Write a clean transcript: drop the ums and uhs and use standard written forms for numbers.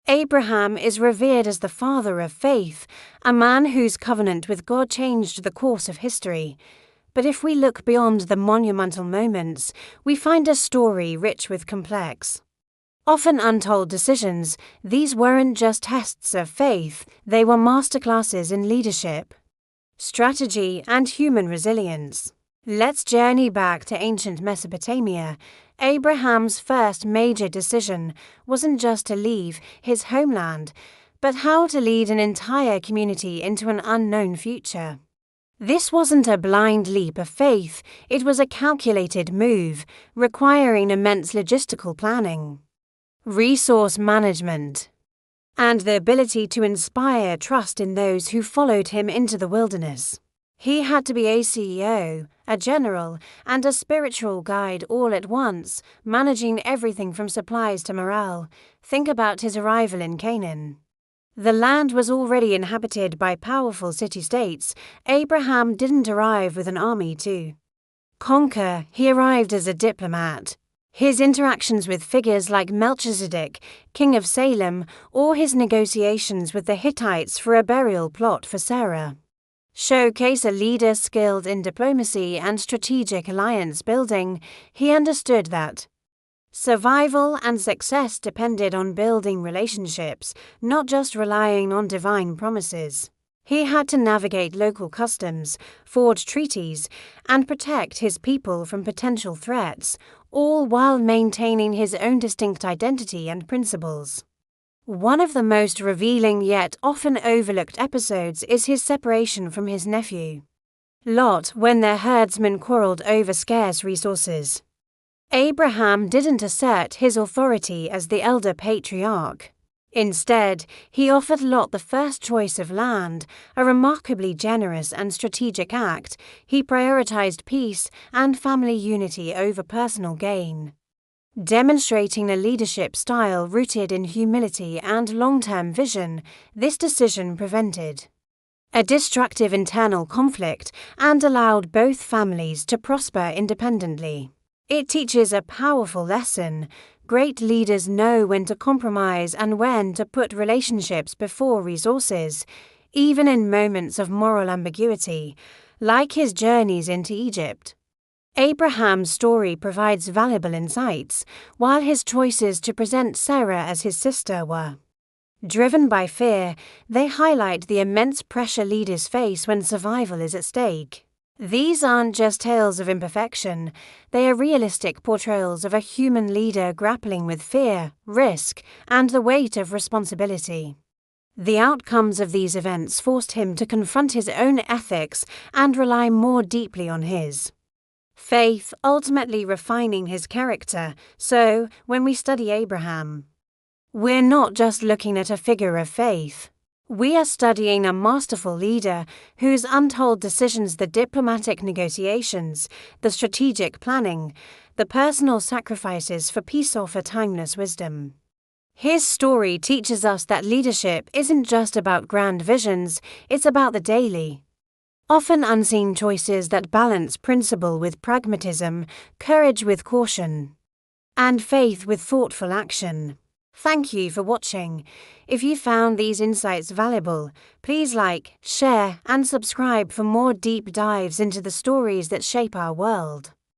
Abraham is revered as the father of faith, a man whose covenant with God changed the course of history. But if we look beyond the monumental moments, we find a story rich with complex, often untold decisions. These weren't just tests of faith, they were masterclasses in leadership, strategy, and human resilience. Let's journey back to ancient Mesopotamia. Abraham's first major decision wasn't just to leave his homeland, but how to lead an entire community into an unknown future. This wasn't a blind leap of faith, it was a calculated move, requiring immense logistical planning, resource management, and the ability to inspire trust in those who followed him into the wilderness. He had to be a CEO, a general, and a spiritual guide all at once, managing everything from supplies to morale. Think about his arrival in Canaan. The land was already inhabited by powerful city-states. Abraham didn't arrive with an army to conquer, he arrived as a diplomat. His interactions with figures like Melchizedek, king of Salem, or his negotiations with the Hittites for a burial plot for Sarah showcase a leader skilled in diplomacy and strategic alliance building. He understood that survival and success depended on building relationships, not just relying on divine promises. He had to navigate local customs, forge treaties, and protect his people from potential threats, all while maintaining his own distinct identity and principles. One of the most revealing yet often overlooked episodes is his separation from his nephew Lot when their herdsmen quarreled over scarce resources. Abraham didn't assert his authority as the elder patriarch. Instead, he offered Lot the first choice of land, a remarkably generous and strategic act. He prioritized peace and family unity over personal gain, demonstrating a leadership style rooted in humility and long-term vision. This decision prevented a destructive internal conflict and allowed both families to prosper independently. It teaches a powerful lesson. Great leaders know when to compromise and when to put relationships before resources, even in moments of moral ambiguity, like his journeys into Egypt. Abraham's story provides valuable insights, while his choices to present Sarah as his sister were driven by fear. They highlight the immense pressure leaders face when survival is at stake. These aren't just tales of imperfection, they are realistic portrayals of a human leader grappling with fear, risk, and the weight of responsibility. The outcomes of these events forced him to confront his own ethics and rely more deeply on his faith, ultimately refining his character. So, when we study Abraham, we're not just looking at a figure of faith. We are studying a masterful leader whose untold decisions, the diplomatic negotiations, the strategic planning, the personal sacrifices for peace offer timeless wisdom. His story teaches us that leadership isn't just about grand visions, it's about the daily, often unseen choices that balance principle with pragmatism, courage with caution, and faith with thoughtful action. Thank you for watching. If you found these insights valuable, please like, share, and subscribe for more deep dives into the stories that shape our world.